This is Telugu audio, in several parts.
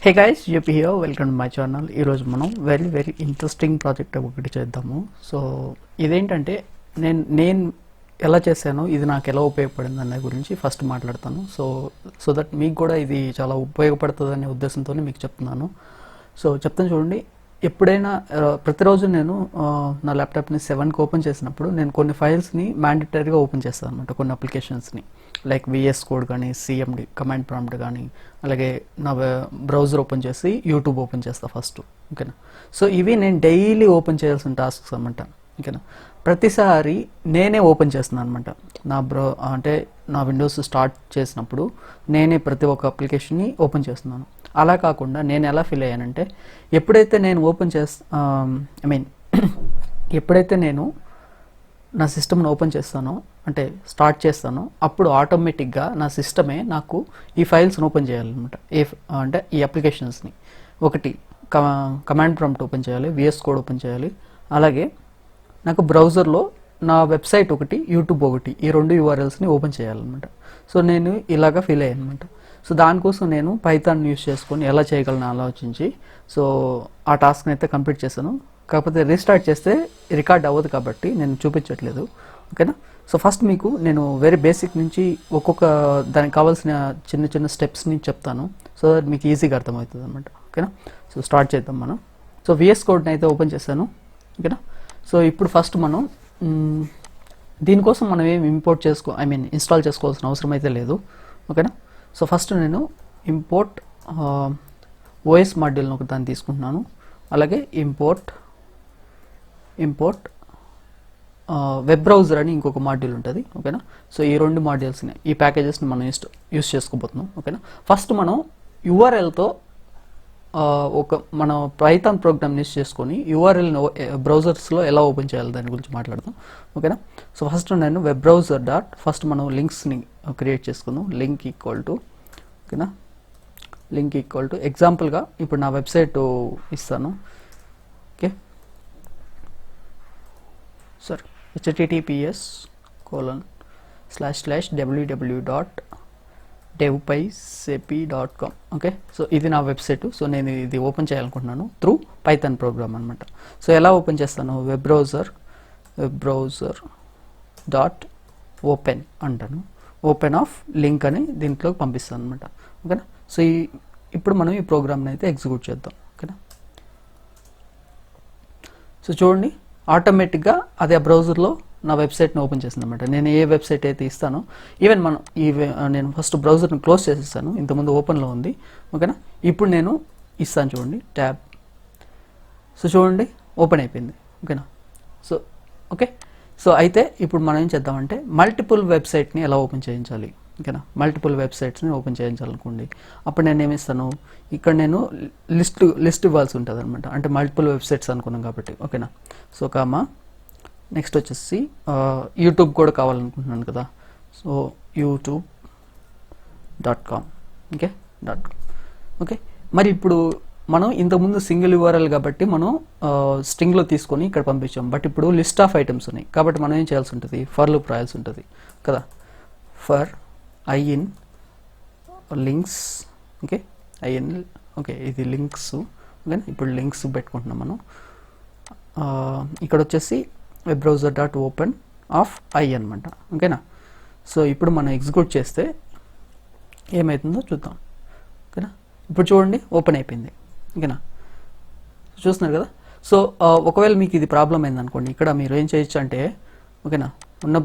Hey guys, UP here, welcome to my channel. ఈరోజు మనం వెరీ ఇంట్రెస్టింగ్ ప్రాజెక్ట్ ఒకటి చేద్దాము. సో ఇదేంటంటే నేను ఎలా చేశానో ఇది నాకు ఎలా ఉపయోగపడింది అనే గురించి ఫస్ట్ మాట్లాడతాను. సో దట్ మీకు కూడా ఇది చాలా ఉపయోగపడుతుంది అనే ఉద్దేశంతో మీకు చెప్తున్నాను. సో చెప్తాను చూడండి. ఎప్పుడైనా ప్రతిరోజు నేను నా ల్యాప్టాప్ని 7కి ఓపెన్ చేసినప్పుడు నేను కొన్ని ఫైల్స్ని మ్యాండేటరీగా ఓపెన్ చేస్తాను అనమాట. కొన్ని అప్లికేషన్స్ని లైక్ విఎస్ కోడ్ కానీ, సిఎండి కమాండ్ ప్రాంప్ట్ కానీ, అలాగే నా బ్రౌజర్ ఓపెన్ చేసి యూట్యూబ్ ఓపెన్ చేస్తాను ఫస్ట్. ఓకేనా. సో ఇవి నేను డైలీ ఓపెన్ చేయాల్సిన టాస్క్స్ అనమాట. ఓకేనా. ప్రతిసారి నేనే ఓపెన్ చేస్తున్నాను అనమాట. అంటే నా విండోస్ స్టార్ట్ చేసినప్పుడు నేనే ప్రతి ఒక్క అప్లికేషన్ని ఓపెన్ చేస్తున్నాను. అలా కాకుండా నేను ఎలా ఫీల్ అయ్యానంటే, ఎప్పుడైతే నేను ఎప్పుడైతే నేను నా సిస్టమ్ని ఓపెన్ చేస్తానో, అంటే స్టార్ట్ చేస్తానో, అప్పుడు ఆటోమేటిక్గా నా సిస్టమే నాకు ఈ ఫైల్స్ని ఓపెన్ చేయాలన్నమాట. అంటే ఈ అప్లికేషన్స్ని ఒకటి కమాండ్ ప్రాంప్ట్ ఓపెన్ చేయాలి, విఎస్ కోడ్ ఓపెన్ చేయాలి, అలాగే నాకు బ్రౌజర్లో నా వెబ్సైట్ ఒకటి, యూట్యూబ్ ఒకటి, ఈ 2 URLsని ఓపెన్ చేయాలన్నమాట. సో నేను ఇలాగా ఫీల్ అయ్యాను అనమాట. సో దానికోసం నేను పైథాన్ యూస్ చేసుకొని ఎలా చేయగలను ఆలోచించి సో ఆ టాస్క్ని అయితే కంప్లీట్ చేశాను. కాకపోతే రీస్టార్ట్ చేస్తే రికార్డ్ అవ్వదు కాబట్టి నేను చూపించట్లేదు. ఓకేనా. సో ఫస్ట్ మీకు నేను వెరీ బేసిక్ నుంచి ఒక్కొక్క దానికి కావాల్సిన చిన్న స్టెప్స్ని చెప్తాను. సో దట్ మీకు ఈజీగా అర్థమవుతుంది అనమాట. ఓకేనా. సో స్టార్ట్ చేద్దాం మనం. సో విఎస్ కోడ్ని అయితే ఓపెన్ చేశాను. ఓకేనా. సో ఇప్పుడు ఫస్ట్ మనం దీనికోసం మనం ఏం ఇన్స్టాల్ చేసుకోవాల్సిన అవసరం అయితే లేదు. ఓకేనా. సో ఫస్ట్ నేను ఇంపోర్ట్ ఓఎస్ మాడ్యూల్ని ఒక దాన్ని తీసుకుంటున్నాను. అలాగే ఇంపోర్ట్ వెబ్ బ్రౌజర్ అని ఇంకొక మాడ్యూల్ ఉంటుంది. ఓకేనా. సో ఈ 2 మాడ్యూల్స్ని, ఈ ప్యాకేజెస్ని మనం యూస్ చేసుకోబోతున్నాం. ఓకేనా. ఫస్ట్ మనం యూఆర్ఎల్తో మన పైథాన్ ప్రోగ్రామ్ని యూస్ చేసుకొని యూఆర్ఎల్ని బ్రౌజర్స్లో ఎలా ఓపెన్ చేయాలి దాని గురించి మాట్లాడదాం. ఓకేనా. సో ఫస్ట్ నేను వెబ్ బ్రౌజర్ ఫస్ట్ మనం లింక్స్ని క్రియేట్ చేసుకుందాం. లింక్ ఈక్వల్ టు ఎగ్జాంపుల్గా ఇప్పుడు నా వెబ్సైట్ ఇస్తాను. Okay. Sorry, https://www.devpysepi.com. Okay. So ఇది నా వెబ్సైట్. సో నేను ఇది ఓపెన్ చేయాలనుకుంటున్నాను త్రూ పైథాన్ ప్రోగ్రామ్ అనమాట. సో ఎలా ఓపెన్ చేస్తాను, వెబ్ బ్రౌజర్ డాట్ ఓపెన్ అంటాను. ఓపెన్ ఆఫ్ లింక్ అని దీంట్లోకి పంపిస్తాను అనమాట. ఓకేనా. సో ఇప్పుడు మనం ఈ ప్రోగ్రామ్ని అయితే ఎగ్జిక్యూట్ చేద్దాం. ఓకేనా. సో చూడండి, ఆటోమేటిక్గా అదే ఆ బ్రౌజర్లో నా వెబ్సైట్ని ఓపెన్ చేసింది అనమాట. నేను ఏ వెబ్సైట్ అయితే ఇస్తానో, ఈవెన్ నేను ఫస్ట్ బ్రౌజర్ని క్లోజ్ చేసేస్తాను, ఇంతకుముందు ఓపెన్లో ఉంది. ఓకేనా. ఇప్పుడు నేను ఇస్తాను చూడండి, ట్యాబ్. సో చూడండి, ఓపెన్ అయిపోయింది. ఓకేనా. So okay. సో అయితే ఇప్పుడు మనం ఏం చేద్దామంటే మల్టిపుల్ వెబ్సైట్ని ఎలా ఓపెన్ చేయించాలి. ఓకేనా. మల్టిపుల్ వెబ్సైట్స్ని ఓపెన్ చేయించాలనుకోండి, అప్పుడు నేను ఏమిస్తాను, ఇక్కడ నేను లిస్ట్ ఇవ్వాల్సి ఉంటుంది అనమాట. అంటే మల్టిపుల్ వెబ్సైట్స్ అనుకున్నాం కాబట్టి. ఓకేనా. సో నెక్స్ట్ వచ్చేసి యూట్యూబ్ కూడా కావాలనుకుంటున్నాను కదా. So youtube.com. ఓకే. మరి ఇప్పుడు మనం ఇంతకుముందు సింగిల్ URL కాబట్టి మనం స్ట్రింగ్లో తీసుకొని ఇక్కడ పంపించాం. బట్ ఇప్పుడు లిస్ట్ ఆఫ్ ఐటమ్స్ ఉన్నాయి కాబట్టి మనం ఏం చేయాల్సి ఉంటుంది, ఫర్ లూప్ రాయాల్సి ఉంటుంది కదా. For in links. ఓకే, ఇది లింక్స్. ఓకే. ఇప్పుడు లింక్స్ పెట్టుకుంటున్నాం మనం. ఇక్కడ వచ్చేసి web browser dot open of అనమాట. ఓకేనా. సో ఇప్పుడు మనం ఎగ్జిక్యూట్ చేస్తే ఏమవుతుందో చూద్దాం. ఓకేనా. ఇప్పుడు చూడండి, ఓపెన్ అయిపోయింది. ఓకేనా. చూస్తున్నారు కదా. సో ఒకవేళ మీకు ఇది ప్రాబ్లం అయిందనుకోండి, ఇక్కడ మీరు ఏం చేయొచ్చు అంటే, ఓకేనా, ఉన్న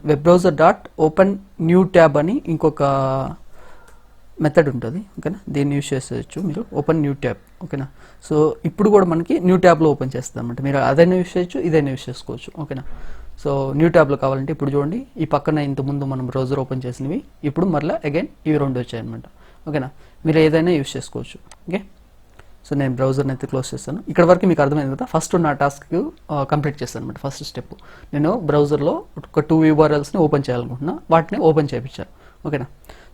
web browser dot open new tab అని ఇంకొక మెథడ్ ఉంటుంది. ఓకేనా. దీన్ని యూస్ చేసేయచ్చు మీరు, ఓపెన్ న్యూ ట్యాబ్. ఓకేనా. సో ఇప్పుడు కూడా మనకి న్యూ ట్యాబ్లో ఓపెన్ చేస్తుంది అనమాట. మీరు అదైనా యూస్ చేయొచ్చు, ఇదైనా యూస్ చేసుకోవచ్చు. ఓకేనా. సో న్యూ ట్యాబ్లో కావాలంటే ఇప్పుడు చూడండి, ఈ పక్కన ఇంతకుముందు మనం బ్రౌజర్ ఓపెన్ చేసినవి ఇప్పుడు మరలా అగైన్ ఇవి 2 వచ్చాయన్నమాట. ఓకేనా. మీరు ఏదైనా యూస్ చేసుకోవచ్చు. ఓకే. సో నేను బ్రౌజర్ని అయితే క్లోజ్ చేస్తాను. ఇక్కడ వరకు మీకు అర్థమైంది కదా. ఫస్ట్ నా టాస్క్ కంప్లీట్ చేస్తాను అనమాట. ఫస్ట్ స్టెప్, నేను బ్రౌజర్లో ఒక 2 URLsని ఓపెన్ చేయాలనుకుంటున్నా, వాటిని ఓపెన్ చేయించాను. ఓకేనా.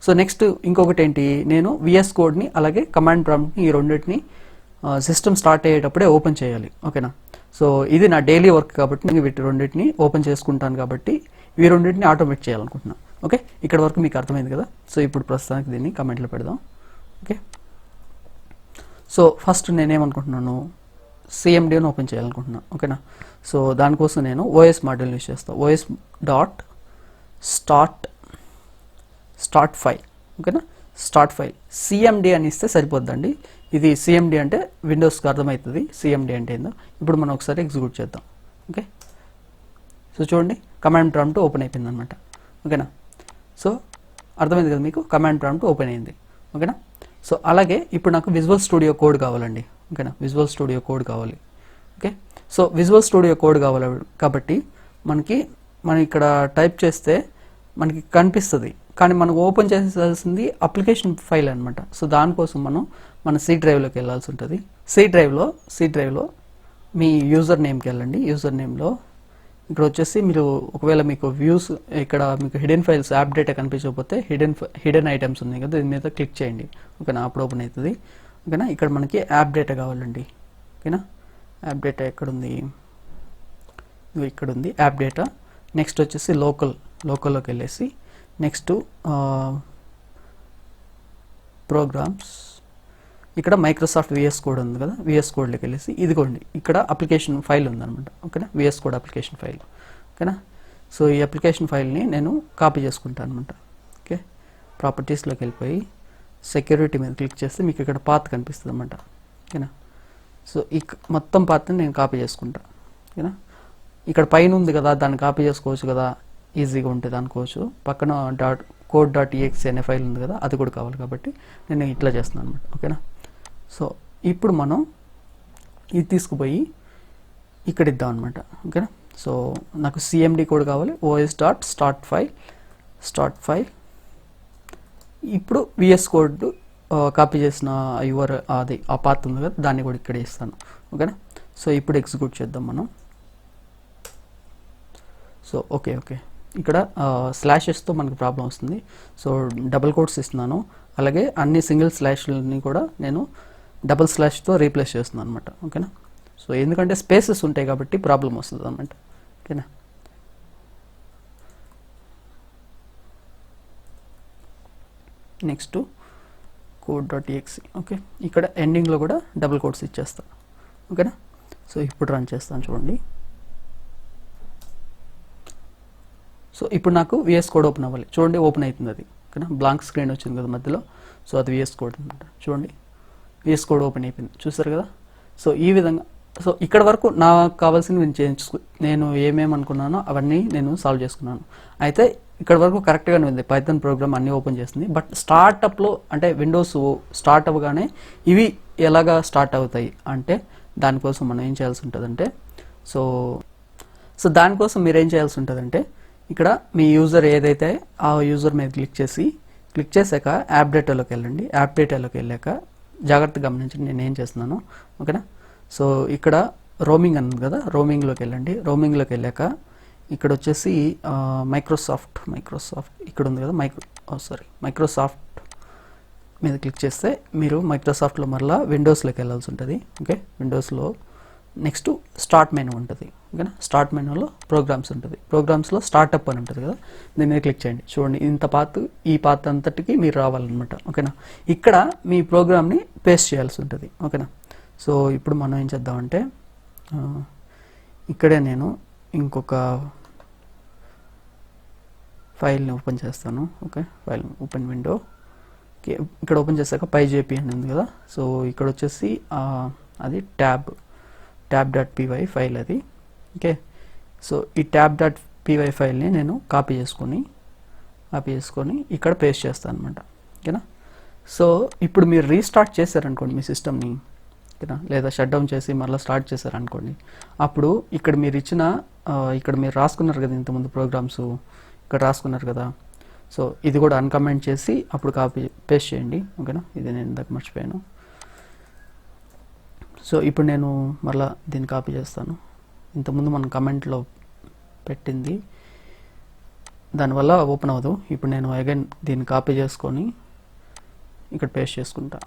సో నెక్స్ట్ ఇంకొకటి ఏంటి, నేను విఎస్ కోడ్ని అలాగే కమాండ్ ప్రాంప్ట్ని ఈ 2టిని సిస్టమ్ స్టార్ట్ అయ్యేటప్పుడే ఓపెన్ చేయాలి. ఓకేనా. సో ఇది నా డైలీ వర్క్ కాబట్టి నేను వీటి 2టిని ఓపెన్ చేసుకుంటాను కాబట్టి ఈ 2టిని ఆటోమేట్ చేయాలనుకుంటున్నాను. ఓకే. ఇక్కడ వరకు మీకు అర్థమైంది కదా. సో ఇప్పుడు ప్రస్తుతానికి దీన్ని కమెంట్లో పెడదాం. ఓకే. సో ఫస్ట్ నేనేమనుకుంటున్నాను, సిఎండిని ఓపెన్ చేయాలనుకుంటున్నాను. ఓకేనా. సో దానికోసం నేను ఓఎస్ మాడ్యూల్ యూస్ చేస్తాను. OS dot start file. ఓకేనా. స్టార్ట్ ఫైల్ సిఎండి అని ఇస్తే సరిపోద్దండి. ఇది సిఎండి అంటే విండోస్కి అర్థమవుతుంది సిఎండి అంటే ఏందో. ఇప్పుడు మనం ఒకసారి ఎగ్జిక్యూట్ చేద్దాం. ఓకే. సో చూడండి, కమాండ్ ప్రాంప్ట్ ఓపెన్ అయిపోయింది అనమాట. ఓకేనా. సో అర్థమైంది కదా మీకు, కమాండ్ ప్రాంప్ట్ ఓపెన్ అయింది. ఓకేనా. సో అలాగే ఇప్పుడు నాకు విజువల్ స్టూడియో కోడ్ కావాలండి. ఓకేనా. విజువల్ స్టూడియో కోడ్ కావాలి. Okay. So visual studio code కావాలి కాబట్టి మనం ఇక్కడ టైప్ చేస్తే మనకి కనిపిస్తుంది, కానీ మనం ఓపెన్ చేయాల్సింది అప్లికేషన్ ఫైల్ అనమాట. సో దానికోసం మన సి డ్రైవ్లోకి వెళ్ళాల్సి ఉంటుంది. సి డ్రైవ్లో మీ యూజర్ నేమ్కి వెళ్ళండి. యూజర్ నేమ్లో ఇక్కడ వచ్చేసి మీరు ఒకవేళ మీకు వ్యూస్ ఇక్కడ మీకు హిడెన్ ఫైల్స్ యాప్ డేటా కనిపించకపోతే హిడెన్ ఐటమ్స్ ఉన్నాయి కదా, దీని మీద క్లిక్ చేయండి. ఓకేనా. అప్పుడు ఓపెన్ అవుతుంది. ఓకేనా. ఇక్కడ మనకి యాప్ డేటా కావాలండి. ఓకేనా. యాప్ డేటా ఎక్కడుంది, ఇక్కడ ఉంది యాప్ డేటా. నెక్స్ట్ వచ్చేసి లోకల్లోకి వెళ్ళేసి నెక్స్ట్ ప్రోగ్రామ్స్, ఇక్కడ మైక్రోసాఫ్ట్ విఎస్ కోడ్ ఉంది కదా, విఎస్ కోడ్లోకి వెళ్ళేసి ఇదిగోండి ఇక్కడ అప్లికేషన్ ఫైల్ ఉందన్నమాట. ఓకేనా. VS code application file. ఓకేనా. సో ఈ అప్లికేషన్ ఫైల్ని నేను కాపీ చేసుకుంటాను అనమాట. ఓకే. ప్రాపర్టీస్లోకి వెళ్ళిపోయి సెక్యూరిటీ మీద క్లిక్ చేస్తే మీకు ఇక్కడ పాత్ కనిపిస్తుంది అనమాట. ఓకేనా. సో ఈ మొత్తం పాత్ని నేను కాపీ చేసుకుంటాను. ఓకేనా. ఇక్కడ పైన ఉంది కదా, దాన్ని కాపీ చేసుకోవచ్చు కదా, ఈజీగా ఉంటుంది అనుకోవచ్చు. పక్కన code.exe అనే ఫైల్ ఉంది కదా, అది కూడా కావాలి కాబట్టి నేను ఇట్లా చేస్తున్నాను అనమాట. ఓకేనా. సో ఇప్పుడు మనం ఇది తీసుకుపోయి ఇక్కడ ఇద్దాం అనమాట. ఓకేనా. సో నాకు సిఎండి కోడ్ కావాలి, os.స్టార్ట్ ఫైల్. ఇప్పుడు విఎస్ కోడ్ కాపీ చేసిన అది ఆ పాత్ ఉంది కదా, దాన్ని కూడా ఇక్కడ ఇస్తాను. ఓకేనా. సో ఇప్పుడు ఎగ్జిక్యూట్ చేద్దాం మనం. So okay. ఇక్కడ స్లాషెస్తో మనకు ప్రాబ్లం వస్తుంది. సో డబుల్ కోట్స్ ఇస్తున్నాను, అలాగే అన్ని సింగిల్ స్లాష్లని కూడా నేను డబుల్ స్లాష్తో రీప్లేస్ చేస్తున్నాను అనమాట. ఓకేనా. సో ఎందుకంటే స్పేసెస్ ఉంటాయి కాబట్టి ప్రాబ్లం వస్తుంది అనమాట. ఓకేనా. Next code.exe. ఓకే. ఇక్కడ ఎండింగ్లో కూడా డబుల్ కోట్స్ ఇచ్చేస్తాను. ఓకేనా. సో ఇప్పుడు రన్ చేస్తాను చూడండి. సో ఇప్పుడు నాకు విఎస్ కోడ్ ఓపెన్ అవ్వాలి. చూడండి, ఓపెన్ అవుతుంది అది. ఓకేనా. బ్లాంక్ స్క్రీన్ వచ్చింది కదా మధ్యలో, సో అది విఎస్ కోడ్ అనమాట. చూడండి, విఎస్ కోడ్ ఓపెన్ అయిపోయింది, చూసారు కదా. సో ఈ విధంగా సో ఇక్కడ వరకు నాకు కావాల్సింది నేను ఏమేమి అనుకున్నానో అవన్నీ నేను సాల్వ్ చేసుకున్నాను. అయితే ఇక్కడ వరకు కరెక్ట్గానే ఉంది, పైథాన్ ప్రోగ్రామ్ అన్నీ ఓపెన్ చేస్తుంది. బట్ స్టార్టప్లో అంటే విండోస్ స్టార్ట్ అవ్వగానే ఇవి ఎలాగా స్టార్ట్ అవుతాయి అంటే దానికోసం మనం ఏం చేయాల్సి ఉంటుందంటే సో దానికోసం మీరు ఏం చేయాల్సి ఉంటుందంటే ఇక్కడ మీ యూజర్ ఏదైతే ఆ యూజర్ మీద క్లిక్ చేశాక యాప్ డేటాలోకి వెళ్ళండి. యాప్ డేటాలోకి వెళ్ళాక జాగ్రత్తగా గమనించండి నేను ఏం చేస్తున్నాను. ఓకేనా. సో ఇక్కడ రోమింగ్ అన్నది కదా, రోమింగ్లోకి వెళ్ళండి. రోమింగ్లోకి వెళ్ళాక ఇక్కడ వచ్చేసి మైక్రోసాఫ్ట్ ఇక్కడ ఉంది కదా, మైక్రోసాఫ్ట్ మీద క్లిక్ చేస్తే మీరు మైక్రోసాఫ్ట్లో మరలా విండోస్లోకి వెళ్ళాల్సి ఉంటుంది. ఓకే. విండోస్లో నెక్స్ట్ స్టార్ట్ మెనూ ఉంటుంది. ఓకేనా. స్టార్ట్ మెనూలో ప్రోగ్రామ్స్ ఉంటుంది. ప్రోగ్రామ్స్లో స్టార్టప్ అని ఉంటుంది కదా, దీని మీద క్లిక్ చేయండి. చూడండి, ఈ పాత్ అంతటికి మీరు రావాలన్నమాట. ఓకేనా. ఇక్కడ మీ ప్రోగ్రామ్ని పేస్ట్ చేయాల్సి ఉంటుంది. ఓకేనా. సో ఇప్పుడు మనం ఏం చేద్దామంటే ఇక్కడే నేను ఇంకొక ఫైల్ని ఓపెన్ చేస్తాను. Okay. File open window. Okay. ఇక్కడ ఓపెన్ చేశాక py అని ఉంది కదా, సో ఇక్కడ వచ్చేసి అది tab.py ఫైల్ అది. ఓకే. సో ఈ tab.py ఫైల్ని నేను కాపీ చేసుకొని ఇక్కడ పేస్ట్ చేస్తాను అనమాట. ఓకేనా. సో ఇప్పుడు మీరు రీస్టార్ట్ చేశారనుకోండి మీ సిస్టమ్ని, ఓకేనా, లేదా షట్ డౌన్ చేసి మళ్ళీ స్టార్ట్ చేశారనుకోండి, అప్పుడు ఇక్కడ మీరు రాసుకున్నారు కదా ఇంతకుముందు ప్రోగ్రామ్స్, ఇక్కడ రాసుకున్నారు కదా, సో ఇది కూడా అన్కమెంట్ చేసి అప్పుడు పేస్ట్ చేయండి. ఓకేనా. ఇది నేను ఇందాక మర్చిపోయాను. సో ఇప్పుడు నేను మళ్ళీ దీన్ని కాపీ చేస్తాను. ఇంతకుముందు మనం కమెంట్లో పెట్టింది దానివల్ల ఓపెన్ అవ్వదు. ఇప్పుడు నేను అగైన్ దీన్ని కాపీ చేసుకొని ఇక్కడ పేస్ట్ చేసుకుంటా.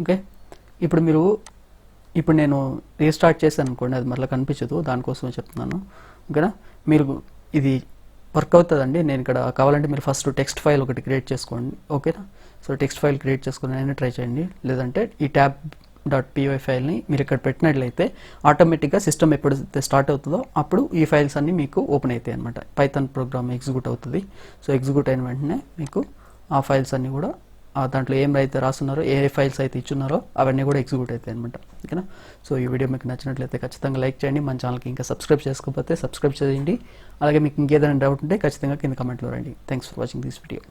ఓకే. ఇప్పుడు నేను రీస్టార్ట్ చేశాను అనుకోండి, అది మళ్ళీ కనిపించదు, దానికోసమే చెప్తున్నాను. ఓకేనా. మీరు ఇది వర్క్ అవుతుందండి. నేను ఇక్కడ కావాలంటే మీరు ఫస్ట్ టెక్స్ట్ ఫైల్ ఒకటి క్రియేట్ చేసుకోండి, ఓకేనా. సో టెక్స్ట్ ఫైల్ క్రియేట్ చేసుకుని అయినా ట్రై చేయండి, లేదంటే ఈ ట్యాబ్.py ఫైల్ని మీరు ఇక్కడ పెట్టినట్లయితే ఆటోమేటిక్గా సిస్టమ్ ఎప్పుడైతే స్టార్ట్ అవుతుందో అప్పుడు ఈ ఫైల్స్ అన్నీ మీకు ఓపెన్ అవుతాయి అనమాట. పైథాన్ ప్రోగ్రామ్ ఎగ్జిక్యూట్ అవుతుంది. సో ఎగ్జిక్యూట్ అయిన వెంటనే మీకు ఆ ఫైల్స్ అన్నీ కూడా దాంట్లో ఏమైతే రాస్తున్నారో, ఏ ఫైల్స్ అయితే ఇచ్చున్నారో అవన్నీ కూడా ఎగ్జిక్యూట్ అవుతాయి అనమాట, ఓకేనా. సో ఈ వీడియో మీకు నచ్చినట్లయితే ఖచ్చితంగా లైక్ చేయండి. మన ఛానల్కి ఇంకా సబ్స్క్రైబ్ చేసుకోకపోతే సబ్స్క్రైబ్ చేయండి. అలాగే మీకు ఇంకేదైనా డౌట్ ఉంటే ఖచ్చితంగా కింద కమెంట్లో రండి. Thanks for watching this video.